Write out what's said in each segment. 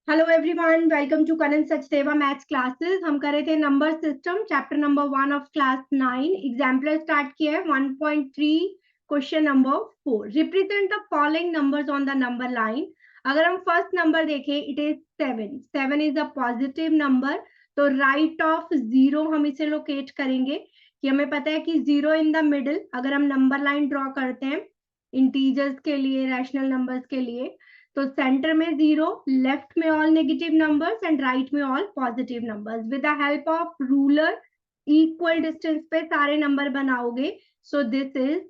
Hello everyone, welcome to Karan Sachdeva maths classes. हम कर रहे थे number system, chapter number 1 of class 9। Exemplar start किया है 1.3, question number 4। Represent the following numbers on the number line. अगर हम फर्स्ट नंबर देखें, it is 7। 7 is a positive number, तो राइट ऑफ 0 हम इसे लोकेट करेंगे कि हमें पता है कि 0 इन द मिडिल। अगर हम नंबर लाइन ड्रॉ करते हैं इंटीजर्स के लिए, रैशनल नंबर्स के लिए, तो सेंटर में 0, लेफ्ट में all negative numbers and right में all positive numbers. With the help of ruler equal distance पे सारे नंबर बनाओगे। So this is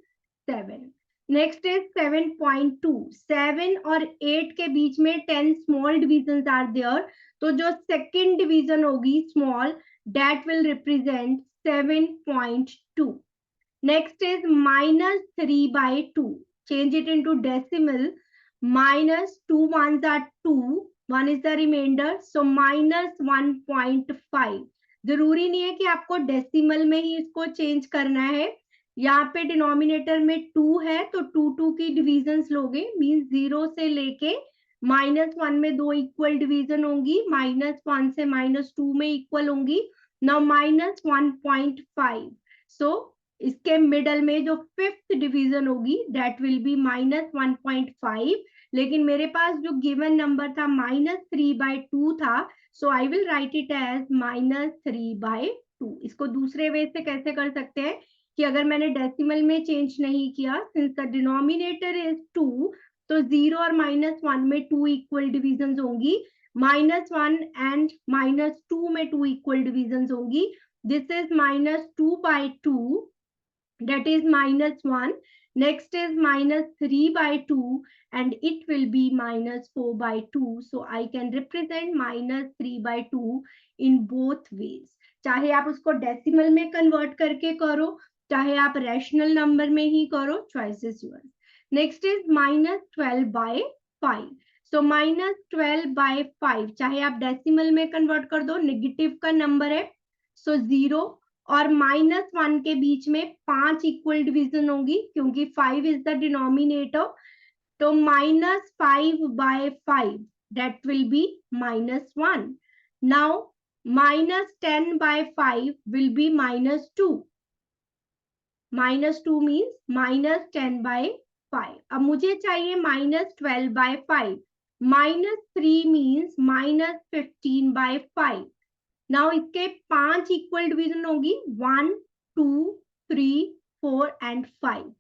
7। Next is 7.2। 7 और 8 के बीच में 10 स्मॉल डिविजन आर देयर, तो जो सेकेंड डिवीजन होगी small, that will represent 7.2। Next is -3/2। Change it into decimal. -2 ones are 2, 1 is the remainder, so -1.5। जरूरी नहीं है कि आपको डेसिमल में ही इसको चेंज करना है। यहाँ पे डिनोमिनेटर में 2 है तो 2 की डिविजन्स लोगे, मींस 0 से लेके -1 में 2 इक्वल डिवीजन होंगी, -1 से -2 में इक्वल होंगी। नाउ -1.5, सो इसके मिडल में जो फिफ्थ डिवीजन होगी दैट विल बी -1.5। लेकिन मेरे पास जो गिवन नंबर था -3/2 था, so I will write it as -3/2। इसको दूसरे वे से कैसे कर सकते हैं कि अगर मैंने डेसिमल में चेंज नहीं किया, सिंस द डिनोमिनेटर इज 2, तो 0 और -1 में 2 इक्वल डिविजन होंगी, -1 एंड -2 में 2 इक्वल डिविजन होंगी। This is -2/2, that is -1. Next is -3/2 and it will be -4/2. So I can represent -3/2 in both ways. चाहे आप उसको डेसिमल में कन्वर्ट करके करो, चाहे आप रैशनल नंबर में ही करो, choice is yours. Next is -12/5। सो -12/5 चाहे आप डेसिमल में कन्वर्ट कर दो, नेगेटिव का नंबर है, सो 0 और -1 के बीच में 5 इक्वल डिवीजन होंगी क्योंकि 5 इज द डिनोमिनेटर, तो -5/5 that will be -1. Now -10/5 will be -2. -2 means -10/5. अब मुझे चाहिए -12/5। -3 means -15/5। नाउ इसके 5 इक्वल डिवीजन होगी, 1, 2, 3, 4 एंड 5।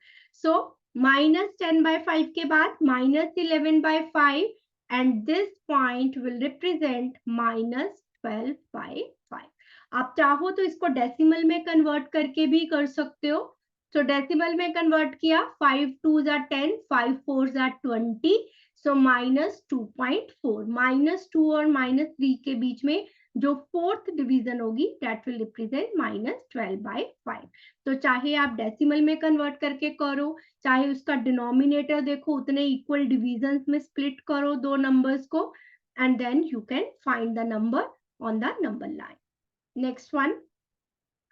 सो -10/5 के बाद -11/5 and this point will represent -12/5। आप चाहो तो इसको डेसिमल में कन्वर्ट करके भी कर सकते हो। तो डेसिमल में कन्वर्ट किया, 5 2s are 10, 5 4s are 20, सो -2.4। -2 और -3 के बीच में जो फोर्थ डिवीजन होगी दैट विल रिप्रेजेंट -12/5। तो चाहे आप डेसिमल में कन्वर्ट करके करो, चाहे उसका डिनोमिनेटर देखो उतने इक्वल डिविजन्स में स्प्लिट करो दो नंबर्स को, and then you can find the number on the number line. Next one,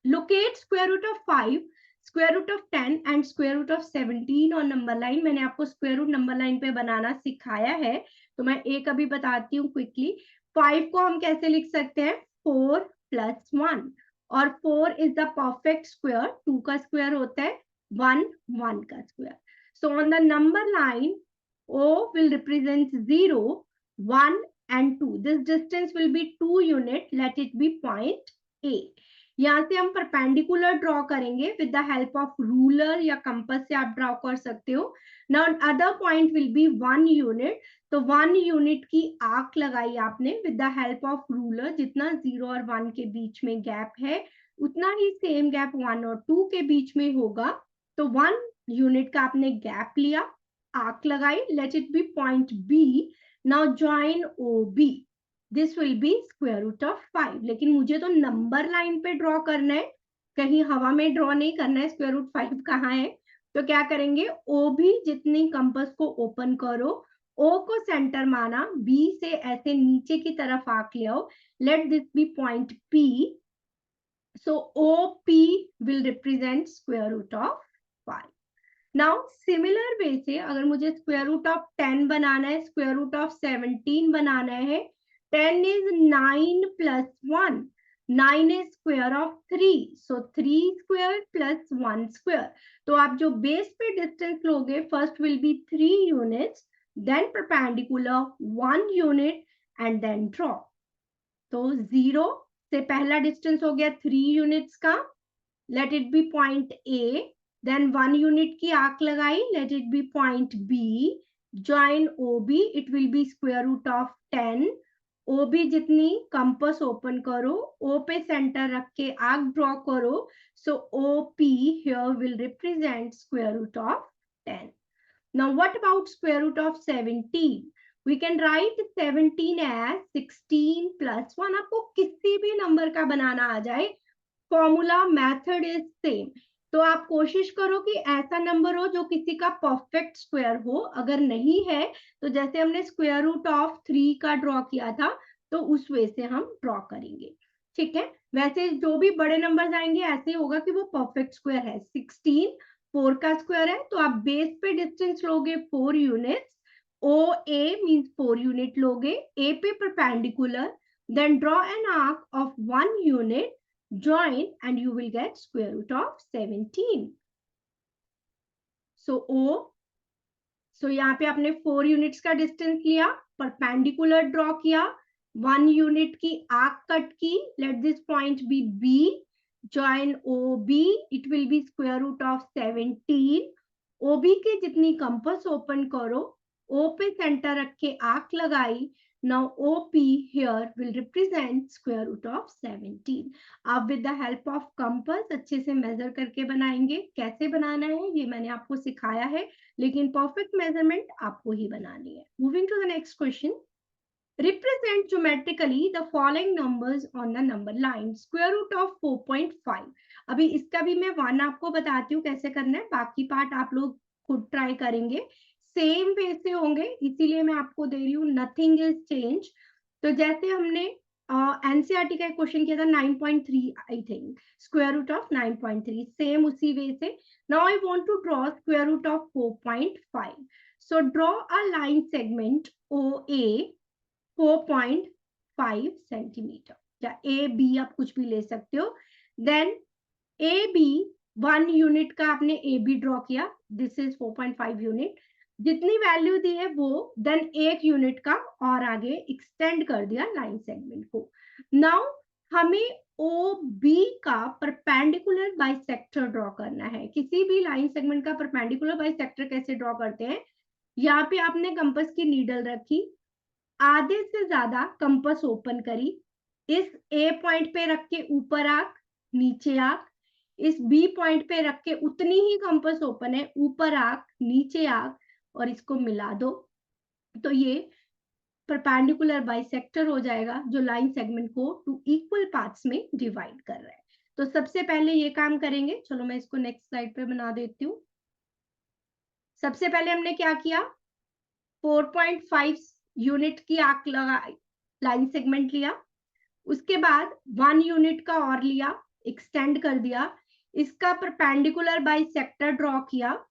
locate square root of 5, square root of 10 and square root of 17 on number line। मैंने आपको square root number line पे बनाना सिखाया है, तो मैं एक अभी बताती हूँ क्विकली। 5 को हम कैसे लिख सकते हैं, 4 + 1, और 4 इज द परफेक्ट स्क्वायर, 2 का स्क्वायर होता है 1, 1 का square. So on the number line O will represent 0, 1 and 2. This distance will be 2 unit. Let it be point A. यहाँ से हम परपेंडिकुलर ड्रॉ करेंगे with the help of ruler या compass से आप ड्रॉ कर सकते हो। Now other point will be 1 unit, तो 1 यूनिट की आर्क लगाई आपने with the help of ruler. जितना 0 और 1 के बीच में गैप है उतना ही सेम गैप 1 और 2 के बीच में होगा, तो 1 यूनिट का आपने गैप लिया, आर्क लगाई, let it be point B. Now join O B, this will be square root of 5। लेकिन मुझे तो नंबर लाइन पे ड्रॉ करना है, कहीं हवा में ड्रॉ नहीं करना है। स्क्वायर रूट 5 कहाँ है, तो क्या करेंगे, ओ भी जितनी कंपास को ओपन करो, ओ को सेंटर माना, बी से ऐसे नीचे की तरफ आंक ले आओ, let this be point P. So O P will represent square root of 5। Now similar way से अगर मुझे स्क्वायर रूट ऑफ 10 बनाना है, स्क्वायर रूट ऑफ 17 बनाना है, 10 is 9 plus 1. 9 is square of 3. So 3 square plus 1 square. तो आप जो base पे distance लोगे, first will be 3 units, then perpendicular 1 unit and then draw. तो 0 से पहला डिस्टेंस हो गया 3 यूनिट्स का, let it be point A. Then 1 unit की आर्क लगाई, let it be point B. Join O B, it will be square root of 10. O B जितनी compass open करो, ओ पे सेंटर रख के आर्क ड्रॉ करो. So O P here will represent square root of 10. Now what about square root of 17? We can write 17 as 16 plus 1. आपको किसी भी number का बनाना आ जाए, फॉर्मूला मेथड इज सेम. तो आप कोशिश करो कि ऐसा नंबर हो जो किसी का परफेक्ट स्क्वायर हो. अगर नहीं है तो जैसे हमने स्क्वायर रूट ऑफ 3 का ड्रॉ किया था, तो उस वे से हम ड्रॉ करेंगे. ठीक है, वैसे जो भी बड़े नंबर्स आएंगे ऐसे ही होगा कि वो परफेक्ट स्क्वायर है. 16 4 का स्क्वायर है, तो आप बेस पे डिस्टेंस लोगे 4 units. O A means 4 unit लोगे, ए पे perpendicular, then draw an arc of 1 unit, join and you will get square root of 17. So यहाँ पे आपने 4 यूनिट्स का डिस्टेंस लिया, परपेंडिकुलर ड्रॉ किया, 1 यूनिट की आर्क कट की, let this point B B, join OB, it will be square root of 17. OB के जितनी कंपास ओपन करो, O पे सेंटर रख के आर्क लगाई. Now OP here will represent square root of 17. आप with the help of compass अच्छे से मेजर करके बनाएंगे. कैसे बनाना है ये मैंने आपको सिखाया है, लेकिन परफेक्ट मेजरमेंट आपको ही बनानी है. Moving to the next question. Represent geometrically the following numbers on the number line. Square root of 4.5. अभी इसका भी मैं 1 आपको बताती हूँ कैसे करना है, बाकी पार्ट आप लोग खुद ट्राई करेंगे. सेम वे से होंगे, इसीलिए मैं आपको दे रही हूँ, नथिंग इज चेंज. तो जैसे हमने एनसीईआरटी का एक क्वेश्चन किया था 9.3 I think, square root of 9.3, same उसी वे से. Now I want to draw square root of 4.5. So draw a line segment OA 4.5 centimetre, या ए बी आप कुछ भी ले सकते हो. देन ए बी 1 यूनिट का आपने ए बी ड्रॉ किया, दिस इज 4.5 यूनिट. जितनी वैल्यू दी है वो, देन 1 यूनिट का और आगे एक्सटेंड कर दिया लाइन सेगमेंट को. नाउ हमें ओ बी का परपेंडिकुलर बाइसेक्टर ड्रॉ करना है. किसी भी लाइन सेगमेंट का परपेंडिकुलर बाइसेक्टर कैसे ड्रॉ करते हैं, यहाँ पे आपने कंपास की नीडल रखी, आधे से ज्यादा कंपास ओपन करी, इस ए पॉइंट पे रख के ऊपर आर्क, नीचे आर्क, इस बी पॉइंट पे रख के उतनी ही कंपास ओपन है, ऊपर आर्क, नीचे आर्क, और इसको मिला दो. तो ये परपेंडिकुलर बाइसेक्टर हो जाएगा जो लाइन सेगमेंट को 2 इक्वल पार्ट्स में डिवाइड कर रहा है. तो सबसे पहले ये काम करेंगे. चलो मैं इसको नेक्स्ट स्लाइड पे बना देती हूँ. सबसे पहले हमने क्या किया, 4.5 यूनिट की आर्क लगाई, लाइन सेगमेंट लिया. उसके बाद 1 यूनिट का और लिया, एक्सटेंड कर दिया, इसका परपेंडिकुलर बाइसेक्टर ड्रॉ किया,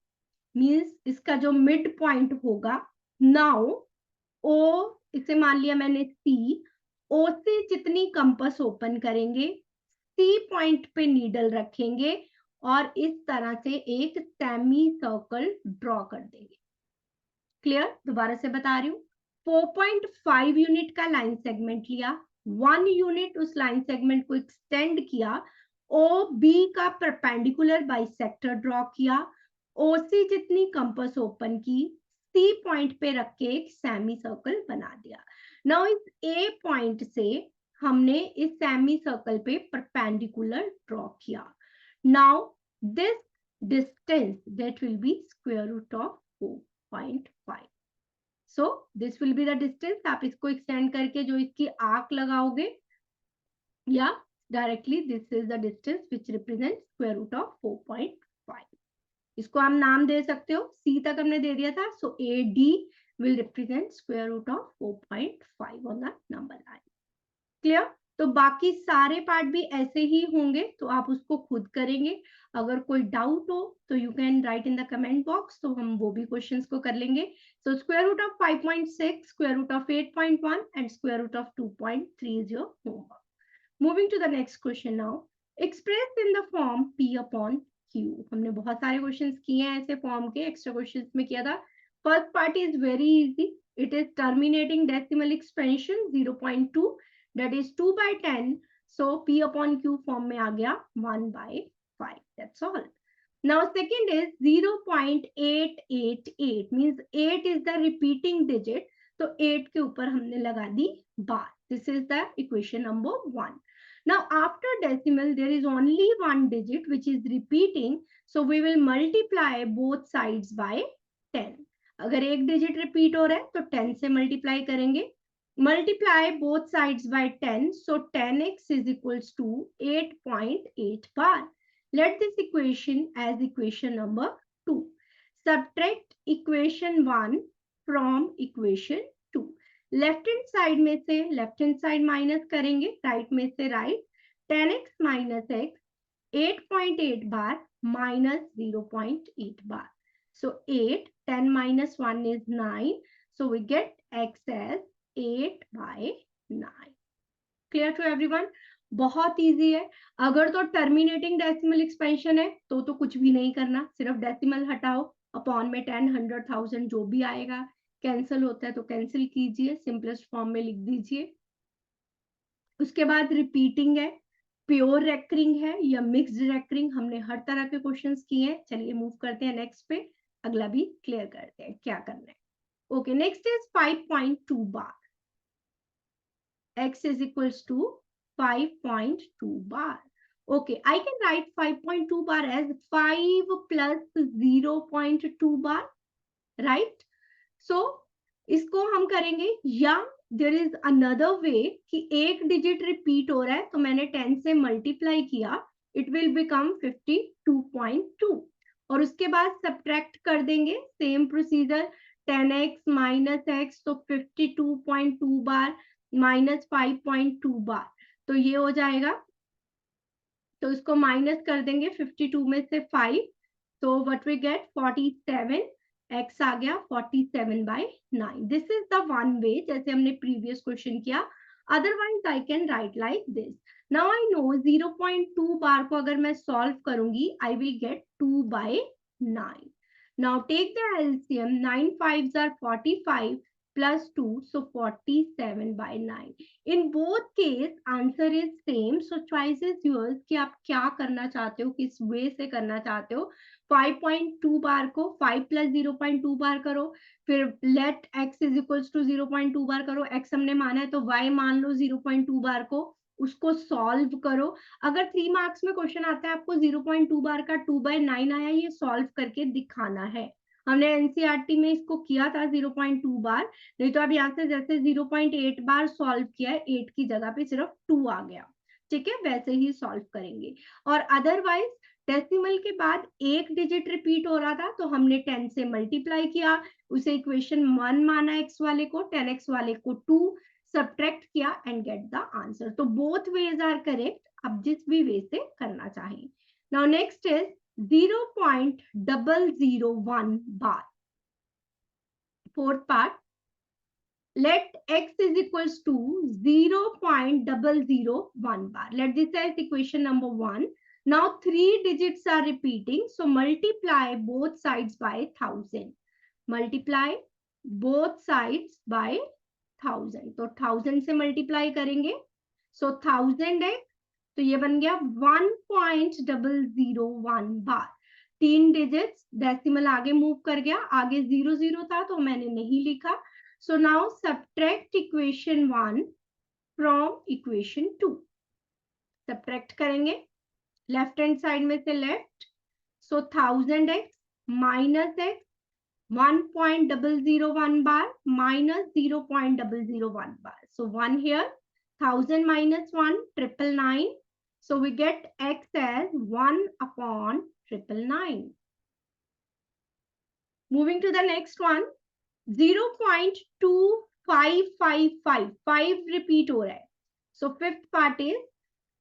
मींस इसका जो मिड पॉइंट होगा. नाउ ओ, इसे मान लिया मैंने सी, ओ से जितनी कंपास ओपन करेंगे, सी पॉइंट पे नीडल रखेंगे और इस तरह से एक सेमी सर्कल ड्रॉ कर देंगे. क्लियर? दोबारा से बता रही हूँ. 4.5 यूनिट का लाइन सेगमेंट लिया, 1 यूनिट उस लाइन सेगमेंट को एक्सटेंड किया, ओ बी का परपेंडिकुलर बाइसेक्टर ड्रॉ किया, ओ सी जितनी कंपास ओपन की, सी पॉइंट पे रख के एक सेमी सर्कल बना दिया. नाउ इस ए पॉइंट से हमने इस सेमी सर्कल पे परपेंडिकुलर ड्रॉ किया. Now this distance that will be square root of 4.5. So this will be the distance. आप इसको एक्सटेंड करके जो इसकी आर्क लगाओगे, या directly this is the distance which represent square root of 4.5. इसको हम नाम दे सकते हो, सी तक हमने दे दिया था. So A D will represent square root of 4.5 on the number line. Clear? तो बाकी सारे पार्ट भी ऐसे ही होंगे, तो आप उसको खुद करेंगे. अगर कोई डाउट हो तो you can write in the comment box, तो हम वो भी क्वेश्चंस को कर लेंगे. So square root of 5.6, square root of 8.1 and square root of 2.3 is your homework. Moving to the next question now. Express in the form P upon Q. हमने बहुत सारे क्वेश्चंस किए हैं ऐसे फॉर्म के, एक्स्ट्रा क्वेश्चंस में किया था. First part is very easy. It is terminating decimal expansion 0.2, that is 2/10. So P upon Q form में आ गया 1/5. That's all. Now second is 0.888 means 8 is the repeating digit. तो 8 के ऊपर हमने लगा दी बार. This is the equation number 1. Now after decimal there is only one digit which is repeating. So we will multiply both sides by 10. अगर एक digit repeat हो रहा है तो 10 से multiply करेंगे. Multiply both sides by 10. So 10x is equals to 8.8 bar. Let this equation as equation number 2. Subtract equation 1 from equation 2. Left hand side में से लेफ्ट हैंड साइड माइनस करेंगे, राइट में से right. 10x minus x 8.8 bar minus 0.8 bar. So 8, 10 minus 1 is 9. So we get x as 8/9. Clear to everyone? बहुत easy है. अगर तो terminating decimal expansion है तो कुछ भी नहीं करना, सिर्फ डेसिमल हटाओ, अपॉन में 10, 100, 1000 जो भी आएगा. कैंसिल होता है तो कैंसिल कीजिए, सिंपलेस्ट फॉर्म में लिख दीजिए. उसके बाद रिपीटिंग है, प्योर रेकरिंग है या मिक्स्ड रेकरिंग, हमने हर तरह के क्वेश्चंस किए हैं. चलिए मूव करते हैं नेक्स्ट पे, अगला भी क्लियर करते हैं क्या करना है. Okay, next is 5.2 bar. x is equals to 5.2 bar. Okay, I can write 5.2 bar as 5 plus 0.2 bar, right? So इसको हम करेंगे, या there is another way कि एक डिजिट रिपीट हो रहा है तो मैंने 10 से मल्टीप्लाई किया, it will become 52.2 और उसके बाद सब्ट्रैक्ट कर देंगे, same procedure. 10x minus x तो 52.2 बार माइनस 5.2 बार, तो ये हो जाएगा. तो इसको माइनस कर देंगे 52 में से 5, तो व्हाट वी गेट 47. x आ गया 47/9. This is the one way, जैसे हमने प्रीवियस क्वेश्चन किया. Otherwise I can write like this. Now I know 0.2 bar को अगर मैं सॉल्व करूंगी I will get 2/9. Now take the LCM. 9 5s are 45 plus 2, so 47/9. In both case answer is same, so choice is yours कि आप क्या करना चाहते हो, किस वे से करना चाहते हो. 5.2 बार को 5 plus 0.2 बार करो, फिर let x is equals to 0.2 बार करो. x हमने माना है तो y मान लो 0.2 बार को, उसको सॉल्व करो. अगर 3 मार्क्स में क्वेश्चन आता है आपको 0.2 बार का 2/9 आया, ये सॉल्व करके दिखाना है. हमने एनसीईआरटी में इसको किया था 0.2 बार, नहीं तो अब यहाँ से जैसे 0.8 बार सॉल्व किया है, 8 की जगह पे सिर्फ 2 आ गया. ठीक है, वैसे ही सॉल्व करेंगे. और अदरवाइज डेसिमल के बाद एक डिजिट रिपीट हो रहा था तो हमने 10 से मल्टीप्लाई किया, उसे इक्वेशन 1 माना x वाले को, 10x वाले को 2, सब्ट्रैक्ट किया एंड गेट द आंसर. तो बोथ वेज आर करेक्ट, आप जिस भी वे से करना चाहें. Now next is 0.001 bar. Fourth part, let x is equals to 0.001 bar. Let this as equation number 1. Now 3 digits are repeating, so multiply both sides by 1000. Multiply both sides by 1000. तो 1000 से multiply करेंगे, so 1000x, तो ये बन गया 1.001 बार. 3 digits, decimal आगे move कर गया, आगे 00 था तो मैंने नहीं लिखा. So now subtract equation 1 from equation 2. Subtract करेंगे, लेफ्ट हैंड साइड में से left, so 1000x minus x 1.001 bar minus 0.001 bar. So 1 here, 1000 minus 1, 999. So we get x as 1/999. Moving to the next one, 0.2555. 5 repeat हो रहा है. So fifth part is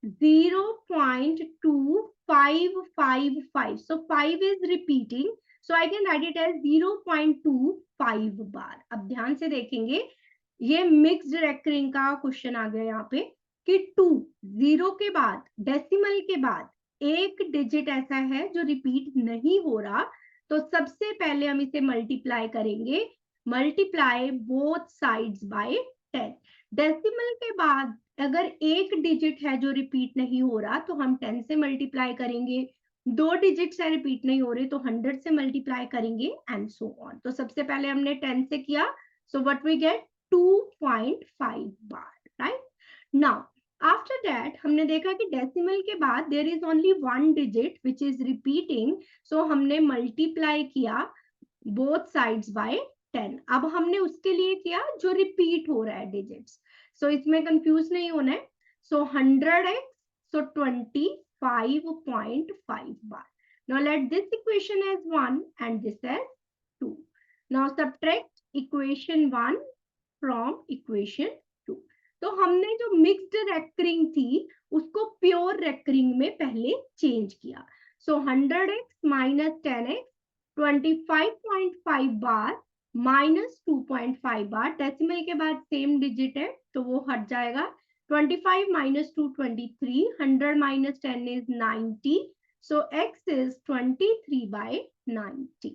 0.2555. So 5 is repeating. So I can write it as 0.25 बार. अब ध्यान से देखेंगे, ये mixed recurring का question आ गया यहाँ पे कि 2 0 के बाद, डेसिमल के बाद एक डिजिट ऐसा है जो रिपीट नहीं हो रहा, तो सबसे पहले हम इसे मल्टीप्लाई करेंगे. Multiply both sides by 10. Decimal के बाद अगर एक डिजिट है जो रिपीट नहीं हो रहा तो हम 10 से मल्टीप्लाई करेंगे. 2 डिजिट्स है रिपीट नहीं हो रहे तो 100 से मल्टीप्लाई करेंगे एंड सो ऑन. तो सबसे पहले हमने 10 से किया, so what we get 2.5 bar, right. Now after that हमने देखा कि डेसिमल के बाद there is only one digit which is repeating, सो हमने मल्टीप्लाई किया बोथ साइड्स बाय 10. अब हमने उसके लिए किया जो रिपीट हो रहा है डिजिट्स. सो इसमें कंफ्यूज नहीं होना है. सो 100x, so 25.5 bar. Now let this equation as 1 and this as 2. Now subtract equation 1 from equation 2. तो हमने जो मिक्स्ड रेकरिंग थी उसको प्योर रेकरिंग में पहले चेंज किया. सो 100x minus 10x 25.5 बार माइनस 2.5 बार. डेसिमल के बाद सेम डिजिट है तो वो हट जाएगा. 25 minus 2 23, 100 minus 10 is 90, so x is 23/90.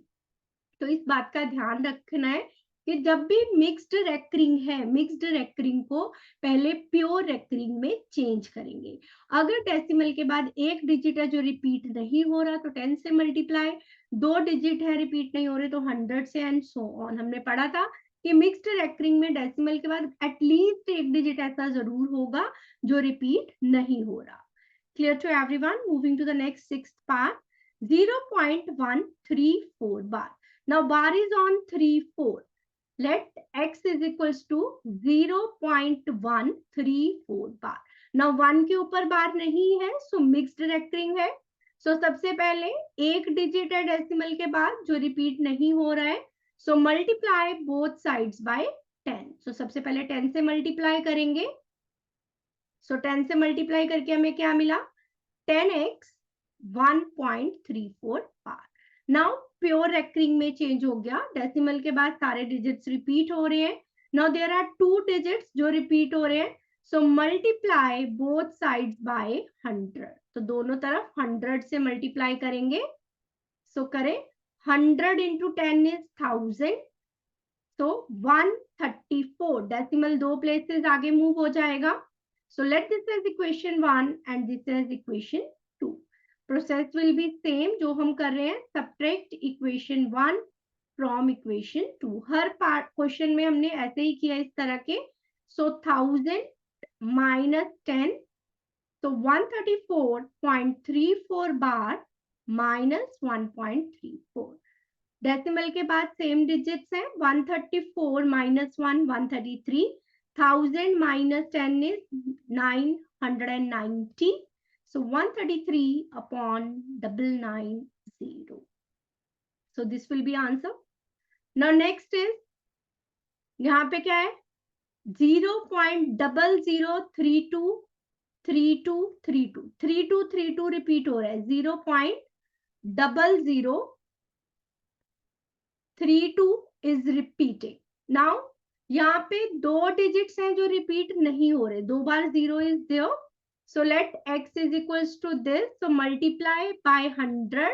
तो इस बात का ध्यान रखना है कि जब भी मिक्स्ड रेकरिंग है, मिक्स्ड रेकरिंग को पहले प्योर रेकरिंग में चेंज करेंगे. अगर डेसिमल के बाद एक डिजिट है जो रिपीट नहीं हो रहा तो 10 से मल्टीप्लाई, 2 डिजिट है रिपीट नहीं हो रहे तो 100 से एंड सो ऑन. हमने पढ़ा था कि मिक्स्ड रेकरिंग में डेसिमल के बाद एटलीस्ट एक डिजिट ऐसा जरूर होगा जो रिपीट नहीं हो रहा. Clear to everyone. Moving to the next sixth part. 0.134 bar. Now bar is on 3 4. Let x is equals to 0.134 bar. Now 1 के ऊपर बार नहीं है, so mixed रेकरिंग है. So सबसे पहले एक डिजिट है डेसिमल के बाद जो रिपीट नहीं हो रहा है, so multiply both sides by 10. So सबसे पहले 10 से मल्टीप्लाई करेंगे. So 10 से मल्टीप्लाई करके हमें क्या मिला? 10x 1.34 बार. नाउ प्योर रेकरिंग में चेंज हो गया. डेसिमल के बाद सारे डिजिट्स रिपीट हो रहे हैं. नाउ देयर आर 2 डिजिट्स जो रिपीट हो रहे हैं, so multiply both sides by 100. तो दोनों तरफ 100 से मल्टीप्लाई करेंगे. सो करें 100 into 10 is 1000, so 134. Decimal 2 places आगे मूव हो जाएगा. So let this as equation 1 and this as equation 2. Process will be same जो हम कर रहे हैं. Subtract equation 1 from equation 2. हर पार्ट क्वेश्चन में हमने ऐसे ही किया इस तरह के. So 1000 minus 10, so 134.34 bar minus 1.34. Decimal के बाद सेम डिजिट्स हैं. 134 minus 1 133. 1000 minus 10 is 990. So 133/990. So this will be answer. Now next is यहाँ पे क्या है? 0.003232 3232 रिपीट हो रहा है. 0.0032 is repeating. Now यहाँ पे 2 डिजिट्स हैं जो रिपीट नहीं हो रहे. 2 बार 0 is there. So let x is equals to this. So multiply by 100.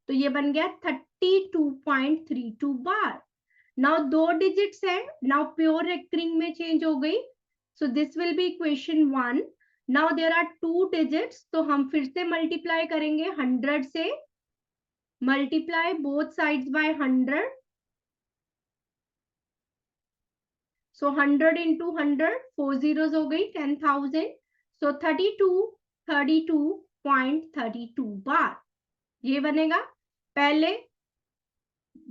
तो ये बन गया 32.32 बार. Now 2 digits है. Now pure recurring में change हो गई. So this will be equation 1. Now there are 2 digits. तो हम फिर से multiply करेंगे 100 से. Multiply both sides by 100. So 100 into 100, 4 zeros हो गई 10,000. So 32.32 बार ये बनेगा. पहले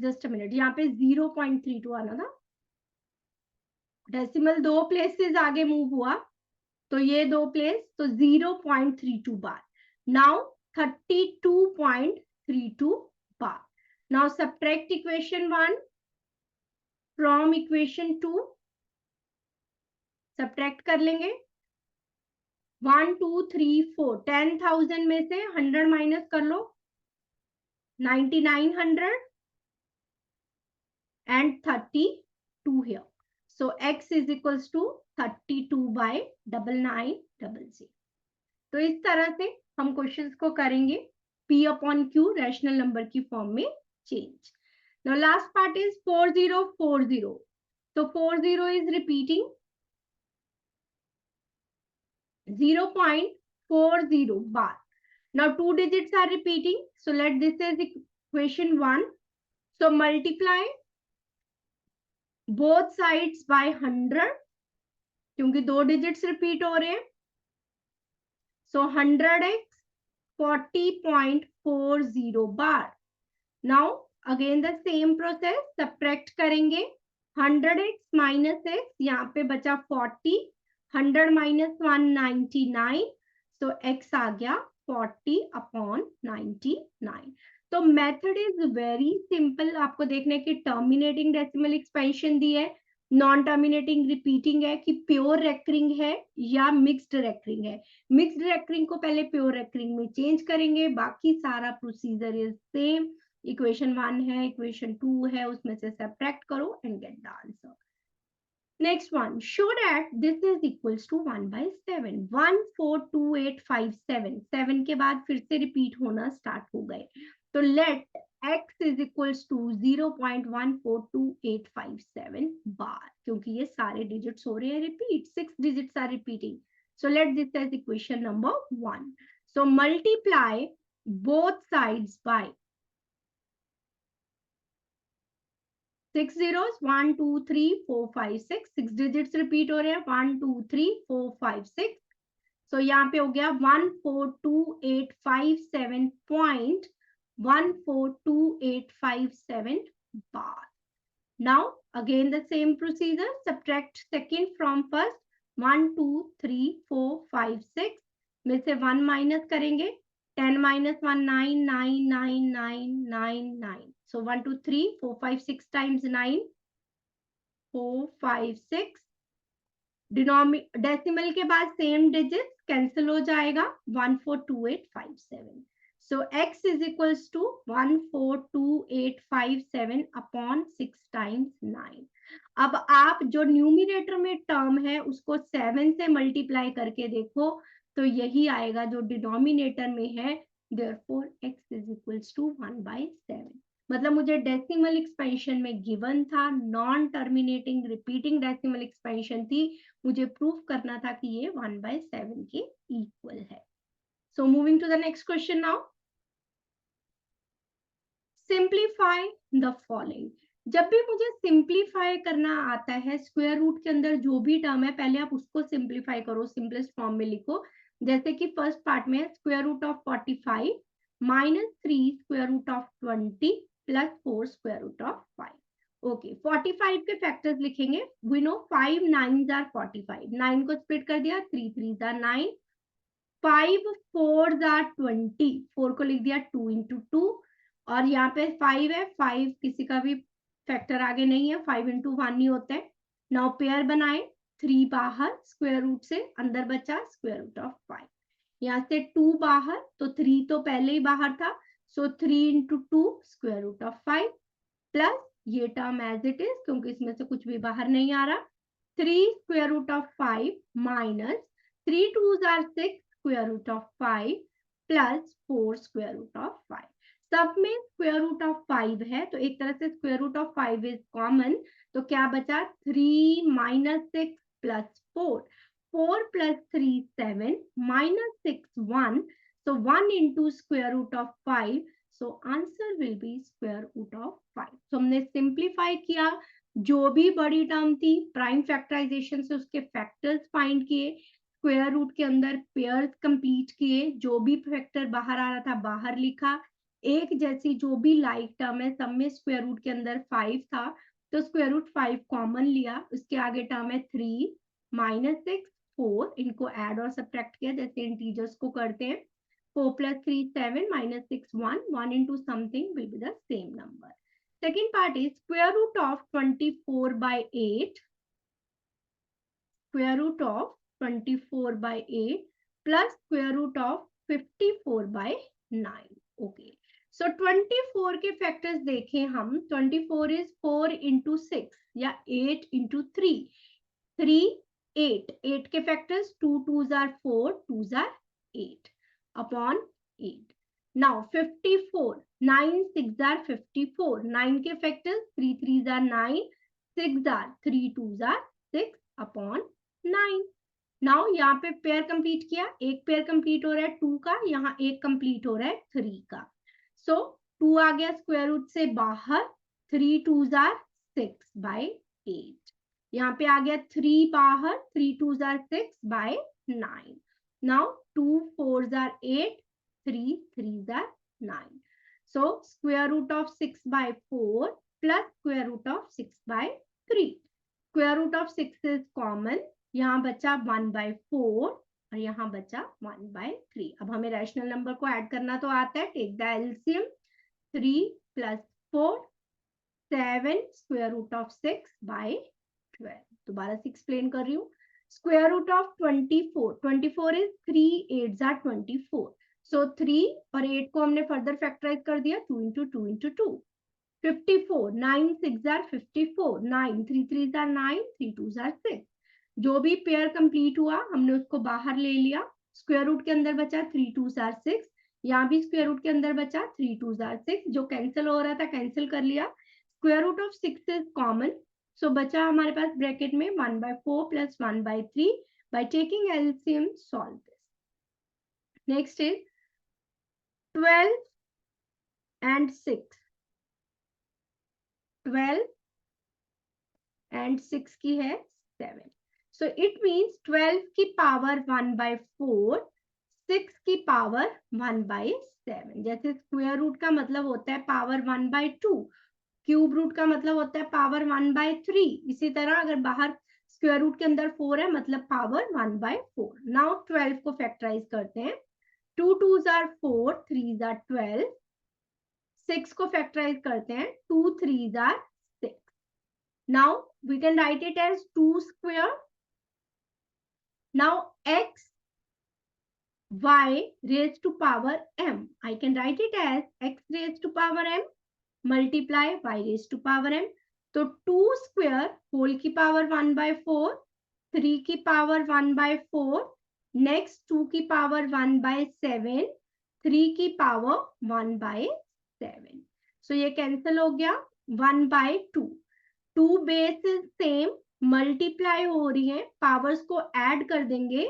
जस्ट अ मिनट, यहाँ पे 0.32 आना था. डेसिमल 2 प्लेसेस आगे मूव हुआ तो ये 2 प्लेस, तो 0.32 bar. Now 32.32 bar. Now subtract equation 1 from equation 2. Subtract कर लेंगे. 1 2 3 4 10,000 में से 100 माइनस कर लो 9900 and 32 here. So x is equals to 32 by 9900. तो इस तरह से हम क्वेश्चंस को करेंगे p upon q rational number की फॉर्म में change. Now last part is 4040. So 40 is repeating 0.40 bar. Now two digits are repeating. So let this as equation 1. So multiply both sides by 100 क्योंकि दो digits repeat हो रहे हैं. सो 100x 40.40 bar. Now again the same process, subtract करेंगे 100x minus x, यहाँ पे बचा 40, 100 minus 199, सो x आ गया 40/99. तो मेथड इज वेरी सिंपल. आपको देखने की टर्मिनेटिंग डेसिमल एक्सपेंशन दी है, नॉन टर्मिनेटिंग रिपीटिंग है कि प्योर रेकरिंग है या मिक्स्ड रेकरिंग है. मिक्स्ड रेकरिंग को पहले प्योर रेकरिंग में चेंज करेंगे, बाकी सारा प्रोसीजर इज सेम. इक्वेशन 1 है, इक्वेशन 2 है, उसमें से सब्ट्रैक्ट करो and get the answer. Next one, show that this is equals to 1/7. 142,857 7 के बाद फिर से रिपीट होना स्टार्ट हो गए. तो late x is equals to 0.142857 bar, क्योंकि ये सारे डिजिट्स हो रहे हैं repeat, 6 digits are repeating. So let this as equation number 1. So multiply both sides by 6 zeros, 1 2 3 4 5 6, 6 digits repeat हो रहे हैं, 1 2 3 4 5 6. So यहाँ पे हो गया 142,857.142,857 bar. Now again the same procedure, subtract second from first. 1 2 3 4 5 6 में से 1 माइनस करेंगे, 10 minus 1 9 9 9 9 9 9. So 1 2 3 4 5 6 times 9 4 5 6. डेसिमल के बाद सेम डिजिट कैंसिल हो जाएगा, 142857. So x is equals to 142857 upon 6 times 9. अब आप जो न्यूमिनेटर में टर्म है उसको 7 से मल्टीप्लाई करके देखो तो यही आएगा जो डिनोमिनेटर में है. Therefore x is equals to 1/7. मतलब मुझे डेसिमल एक्सपेंशन में गिवन था, non terminating repeating decimal expansion थी, मुझे प्रूफ करना था कि ये 1/7 के इक्वल है. So moving to the next question now. Simplify the following. जब भी मुझे सिंप्लीफाई करना आता है, स्क्वायर रूट के अंदर जो भी टर्म है पहले आप उसको सिंप्लीफाई करो, सिंपलेस्ट फॉर्म में लिखो. जैसे कि फर्स्ट पार्ट में square root of 45 minus 3 square root of 20 plus 4 square root of 5. Okay, 45 के फैक्टर्स लिखेंगे. वी नो 5 9s आर 45, 9 को स्प्लिट कर दिया, 3 3s आर 9, 5 4s आर 20, 4 को लिख दिया 2 into 2, और यहाँ पे 5 है, 5 किसी का भी फैक्टर आगे नहीं है, 5 into 1 ही होता है. नाउ पेयर बनाए, 3 बाहर स्क्वायर रूट से, अंदर बचा स्क्वायर रूट ऑफ 5. यहाँ से 2 बाहर, तो 3 तो पहले ही बाहर था, so 3 into 2 square root of 5 plus ये टर्म एज इट इज क्योंकि इसमें से कुछ भी बाहर नहीं आ रहा, 3 square root of 5 minus 3 2s are 6 square root of 5 plus 4 square root of 5. सब में स्क्वायर रूट ऑफ 5 है तो एक तरह से square root of 5 is common, तो क्या बचा 3 minus 6 plus 4, 4 plus 3 7 minus 6 1, so 1 into square root of 5, so answer will be square root of 5. so हमने सिंप्लीफाई किया, जो भी बड़ी टर्म थी प्राइम फैक्टराइजेशन से उसके फैक्टर्स फाइंड किए, स्क्वायर रूट के अंदर पेयर्स कंप्लीट किए, जो भी फैक्टर बाहर आ रहा था बाहर लिखा, एक जैसी जो भी लाइक टर्म है सब में स्क्वायर रूट के अंदर 5 था तो स्क्वायर रूट 5 कॉमन लिया, उसके आगे टर्म है 3 माइनस 6 4, इनको ऐड और सब्ट्रैक्ट किया जैसे इंटीजर्स को करते हैं. 4 plus 3 7 minus 6 1, 1 into something will be the same number. Second part is square root of 24/8. Square root of 24/8 plus square root of 54/9. Okay, so 24 के फैक्टर्स देखें हम. 24 इज 4 into 6 या 8 into 3. 3 8. 8 के factors 2 2s are 4, 2s are 8 upon 8. Now 54. 9 6 are 54. 9 के factors 3 3s are 9, 6 are 3 2s are 6 upon 9. Now यहाँ पे pair complete किया, एक पेयर कंप्लीट हो रहा है 2 का, यहाँ एक कंप्लीट हो रहा है 3 का. सो 2 आ गया स्क्वायर रूट से बाहर, 3 2s are 6/8. यहाँ पे आ गया 3 बाहर, 3 2s are 6/9. Now 2 4s are 8, 3 3s are 9. So square root of 6/4 plus square root of 6/3. Square root of 6 is common. यहाँ बचा 1/4 और यहाँ बचा 1/3. अब हमें रैशनल नंबर को ऐड करना तो आता है. Take the LCM. 3 + 4 7 square root of 6/12. दोबारा से एक्सप्लेन कर रही हूँ. Square root of 24 is 3 8s are 24. So 3 और 8 को हमने फर्दर फैक्टराइज कर दिया. 2 into 2 into 2. 54. 9 6s are 54. 9 3 3s are 9, 3 2s are 6. जो भी पेयर कंप्लीट हुआ हमने उसको बाहर ले लिया. स्क्वायर रूट के अंदर बचा 3 2s are 6. यहाँ भी स्क्वायर रूट के अंदर बचा 3 2s are 6. जो कैंसिल हो रहा था कैंसिल कर लिया. Square root of 6 is common. So बचा हमारे पास ब्रैकेट में 1/4 plus 1/3. By taking LCM solve this. Next is 12 and 6. 12 and 6 की है 7. So it means 12 की पावर 1/4, 6 की पावर 1/7. जैसे स्क्वायर रूट का मतलब होता है पावर 1/2, क्यूब रूट का मतलब होता है पावर 1/3. इसी तरह अगर बाहर स्क्वायर रूट के अंदर 4 है मतलब पावर 1/4. नाउ 12 को फैक्टराइज करते हैं. 2 2s are 4, 3s are 12. 6 को फैक्टराइज करते हैं. 2 3s are 6. Now we can write it as 2 square. Now x y raised to power m. I can write it as x raised to power m multiply y raised to power m. तो 2 square whole की power 1/4, 3 की power 1/4, next 2 की power 1/7, 3 की power 1/7. सो ये cancel हो गया. 1/2. 2 bases same multiply हो रही है, पावर्स को ऐड कर देंगे.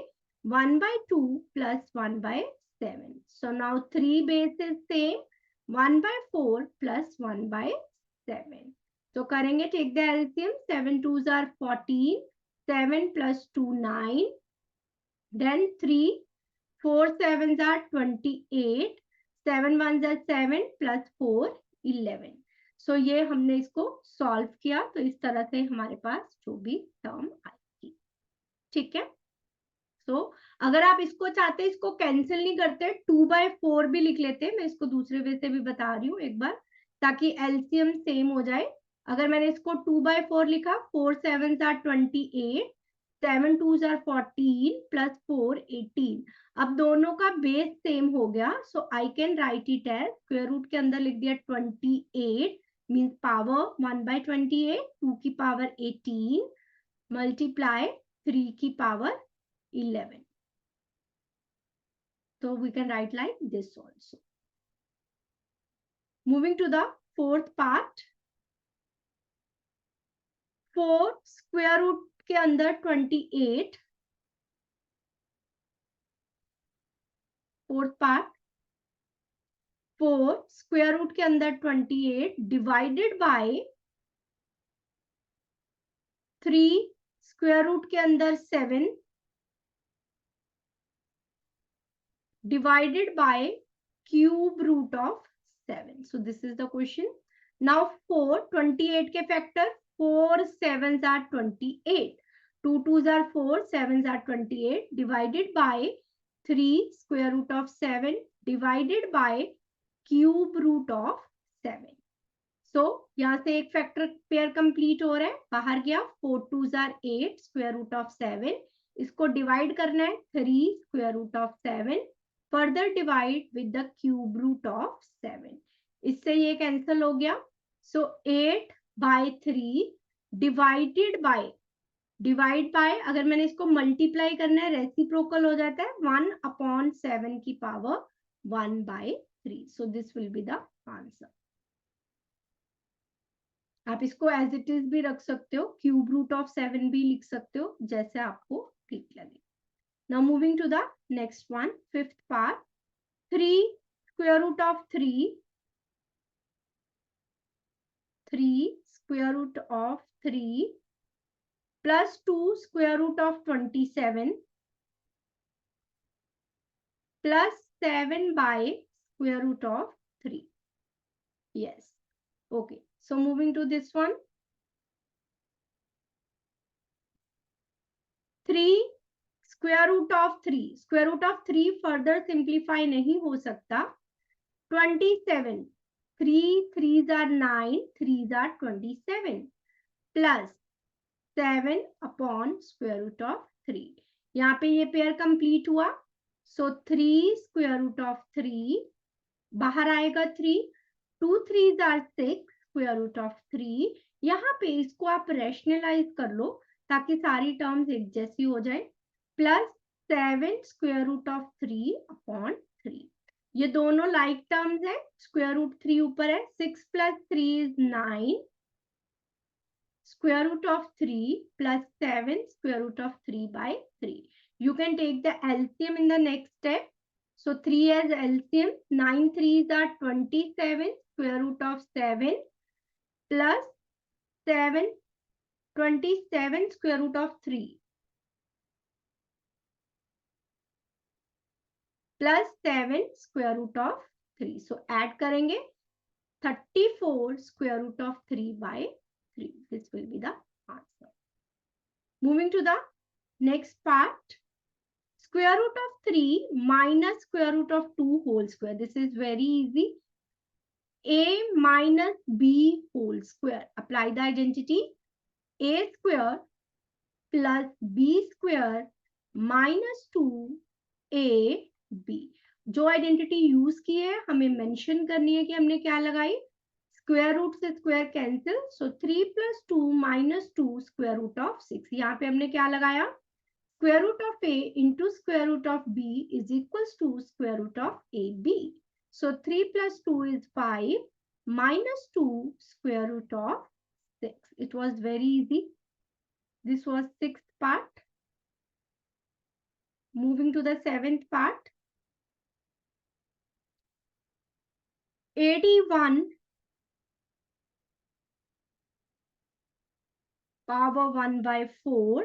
1/2 plus 1/7. So now 3 bases same. 1/4 plus 1/7. So करेंगे take the LCM. 7 2s are 14. 7 plus 2 9. Then 3 4 7s are 28. 7 1s are 7 plus 4 11. सो ये हमने इसको सॉल्व किया तो इस तरह से हमारे पास जो भी टर्म आएगी. ठीक है. सो अगर आप इसको चाहते हैं इसको कैंसिल नहीं करते 2/4 भी लिख लेते. मैं इसको दूसरे वे से भी बता रही हूँ एक बार ताकि एलसीएम सेम हो जाए. अगर मैंने इसको 2/4 लिखा 4 7s are 28, 7 2s are 14 plus 4 18. अब दोनों का बेस सेम हो गया. So I can write it as square root के अंदर लिख दिया 28 मीन्स पावर 1/28, 2 की पावर 18 मल्टीप्लाई 3 की power 11. So we can write like this also. Moving to the fourth part. 4 square root के अंदर 28. Fourth part. 4 स्क्वायर रूट के अंदर 28 डिवाइडेड बाय 3 स्क्वायर रूट के अंदर 7 divided by cube root of 7. So this is the question. Now 4 28 के factor 4 7s are 28. 2 2s are 4, 7s are 28 divided by 3 square root of 7 divided by cube root of 7. So यहाँ से एक factor pair complete हो रहा है. बाहर गया 4 2s are 8 square root of 7 इसको डिवाइड करना है 3 square root of 7, further divide with the cube root of 7, इससे ये कैंसिल हो गया। So 8/3 divided by, divide by अगर मैंने इसको मल्टीप्लाई करना है रेसिप्रोकल हो जाता है 1/7 की power 1/3। So this will be the answer. आप इसको एज इट इज भी रख सकते हो, क्यूब रूट ऑफ 7 भी लिख सकते हो, जैसे आपको ठीक लगे। Now moving to the next one, fifth part. 3 square root of 3 square root of 3 plus 2 square root of 27 plus 7/square root of 3. Yes. Okay. So moving to this one. 3 square root of 3. Square root of 3 further simplify नहीं हो सकता. 27. 3 3s are 9. 3s are 27. Plus 7 upon square root of 3. यहाँ पे ये pair complete हुआ. So 3 square root of 3, बाहर आएगा 3, 2 3s are 6 square root of 3. यहाँ पे इसको आप रैशनलाइज कर लो ताकि सारी टर्म्स एक जैसी हो जाए. Plus 7 square root of 3 upon 3. ये दोनों लाइक टर्म्स है. स्क्वायर रूट 3 ऊपर है. 6 plus 3 is 9. Square root of 3 plus 7 square root of 3/3. You can take the LCM in the next step. So 3 as LCM, 9 3s are 27 square root of 7 plus 7, 27 square root of 3 plus 7 square root of 3. So add करेंगे 34 square root of 3/3. This will be the answer. Moving to the next part. Square root of 3 minus square root of 2 whole square. This is very easy. A minus B whole square. Apply the identity. A square plus B square minus 2AB. जो identity use की है हमें mention करनी है कि हमने क्या लगाई. स्क्वायर रूट से square cancel. So 3 plus 2 minus 2 square root of 6. यहाँ पे हमने क्या लगाया. Square root of A into square root of B is equals to square root of AB. So 3 plus 2 is 5 minus 2 square root of 6. It was very easy. This was sixth part. Moving to the seventh part. 81 power 1/4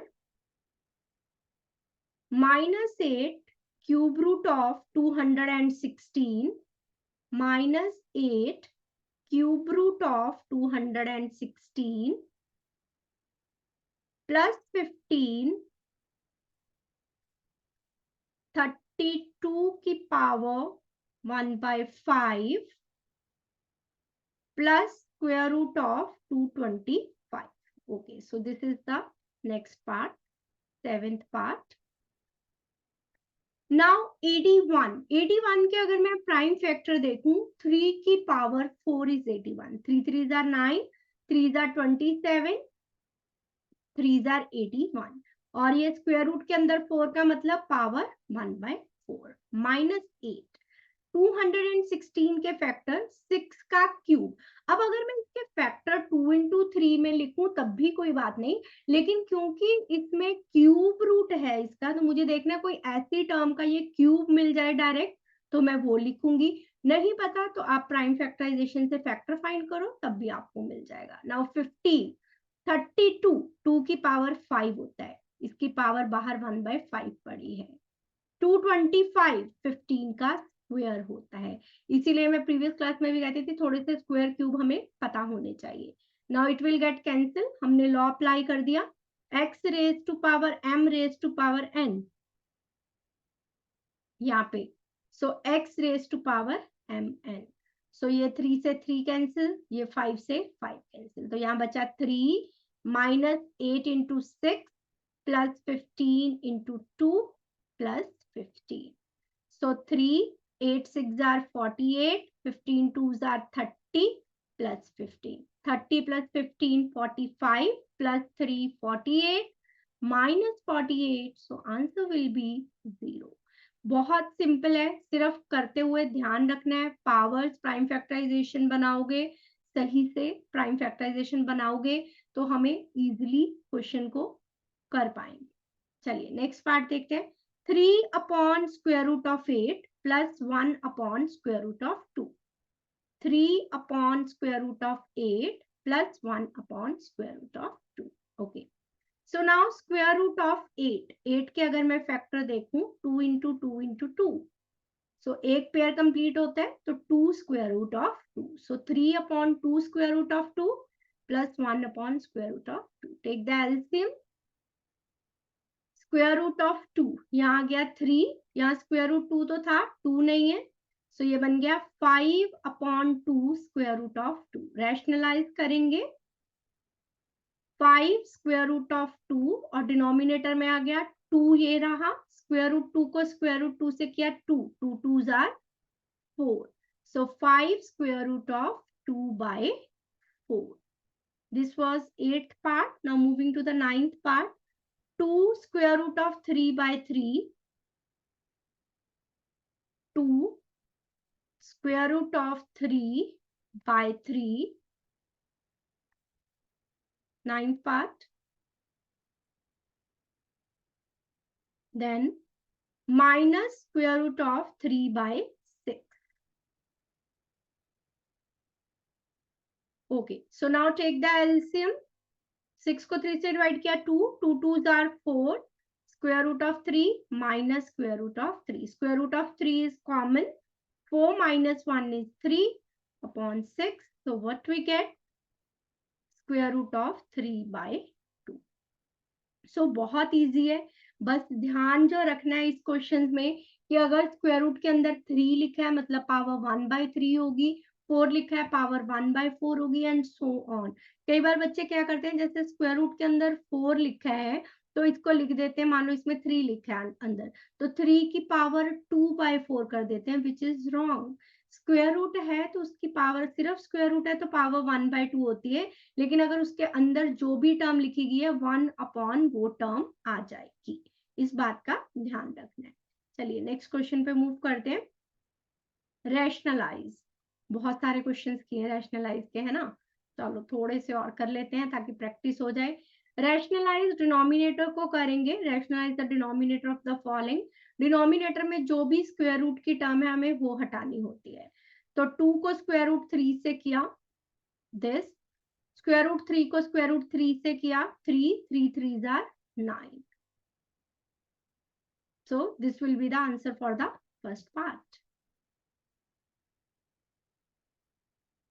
minus 8 cube root of 216 minus 8 cube root of 216 plus 15 32 की power 1/5 plus square root of 225. Okay, so this is the next part, seventh part. Now 81 के अगर मैं prime factor देखूं 3 की power 4 is 81. 3 3s are 9, 3s are 27, 3s are 81. और ये square root के अंदर 4 का मतलब पावर 1/4 minus 8. 216 के फैक्टर 6 का क्यूब. अब अगर मैं इसके फैक्टर 2 into 3 में लिखूं तब भी कोई बात नहीं, लेकिन क्योंकि इसमें क्यूब रूट है इसका तो मुझे देखना है कोई ऐसी टर्म का ये क्यूब मिल जाए डायरेक्ट तो मैं वो लिखूंगी. नहीं पता तो आप प्राइम फैक्टराइजेशन से फैक्टर फाइंड करो तब भी आपको मिल जाएगा. नाउ 50 32 2 की पावर 5 होता है, इसकी पावर बाहर 1/5 पड़ी है. 225 15 का स्क्वायर होता है. इसीलिए मैं प्रीवियस क्लास में भी कहती थी थोड़े से स्क्वायर क्यूब हमें पता होने चाहिए. Now it will get cancel. हमने लॉ अप्लाई कर दिया. x raise to power m raise to power n यहाँ पे. So x raise to power mn. So ये 3 से 3 कैंसिल, ये 5 से 5 कैंसिल. तो यहाँ बचा 3 minus 8 into 6 plus 15 into 2 plus 15. So 3, 8 6 are 48, 15 2s are 30 plus 15. 30 plus 15, 45 plus 3, 48 minus 48. So answer will be 0. बहुत सिंपल है, सिर्फ करते हुए ध्यान रखना है. पावर्स प्राइम फैक्टराइजेशन बनाओगे, सही से प्राइम फैक्टराइजेशन बनाओगे तो हमें इजीली क्वेश्चन को कर पाएंगे. चलिए नेक्स्ट पार्ट देखते हैं. 3 upon square root of 8 plus 1 upon square root of 2. 3 upon square root of 8 plus 1 upon square root of 2. Okay. So now square root of 8. 8 के अगर मैं फैक्टर देखूं 2 into 2 into 2. So एक पेयर कंप्लीट होता है तो 2 square root of 2. So 3 upon 2 square root of 2 plus 1 upon square root of 2. Take the LCM. Square root of 2 यहाँ आ गया 3, यहाँ स्क्वायर रूट 2 तो था, 2 नहीं है, सो ये बन गया 5 upon 2 square root of 2. Rationalise करेंगे 5 स्क्वायर रूट ऑफ 2 और डिनोमिनेटर में आ गया 2, ये रहा. स्क्वायर रूट 2 को स्क्वायर रूट 2 से किया 2, 2 2s are 4. So 5 square root of 2 by 4. This was 8th part. Now moving to the 9th part. 2 square root of 3 by 3, 2 square root of 3 by 3, 9th part. Then minus square root of 3 by 6. Okay, so now take the LCM. 6 को 3 से divide किया 2, 2 2s are 4, square root of 3 minus square root of 3. Square root of 3 is common. 4 minus 1 is 3 upon 6. So what we get? Square root of 3 by 2. So बहुत easy है. बस ध्यान जो रखना है इस क्वेश्चन में कि अगर स्क्वायर रूट के अंदर 3 लिखा है मतलब पावर 1/3 होगी, 4 लिखा है पावर 1/4 होगी एंड सो ऑन. कई बार बच्चे क्या करते हैं, जैसे स्क्वायर रूट के अंदर 4 लिखा है तो इसको लिख देते हैं, मान लो इसमें 3 लिखा है अंदर, तो 3 की पावर 2/4 कर देते हैं, which is wrong. Square root है तो उसकी पावर, सिर्फ स्क्वायर रूट है तो पावर 1/2 होती है, लेकिन अगर उसके अंदर जो भी टर्म लिखी गई है 1 अपॉन वो टर्म आ जाएगी. इस बात का ध्यान रखना है. चलिए नेक्स्ट क्वेश्चन पे मूव करते हैं. रैशनलाइज, बहुत सारे क्वेश्चंस किए हैं रैशनलाइज के, है ना. चलो थोड़े से और कर लेते हैं ताकि प्रैक्टिस हो जाए. रैशनलाइज डिनोमिनेटर को करेंगे. Rationalise the denominator of the following. Denominator में जो भी स्क्वायर रूट की टर्म है हमें वो हटानी होती है. तो 2 को स्क्वायर रूट 3 से किया, दिस स्क्वायर रूट 3 को स्क्वायर रूट 3 से किया, 3 3 3s are 9. So this will be the answer for the first part.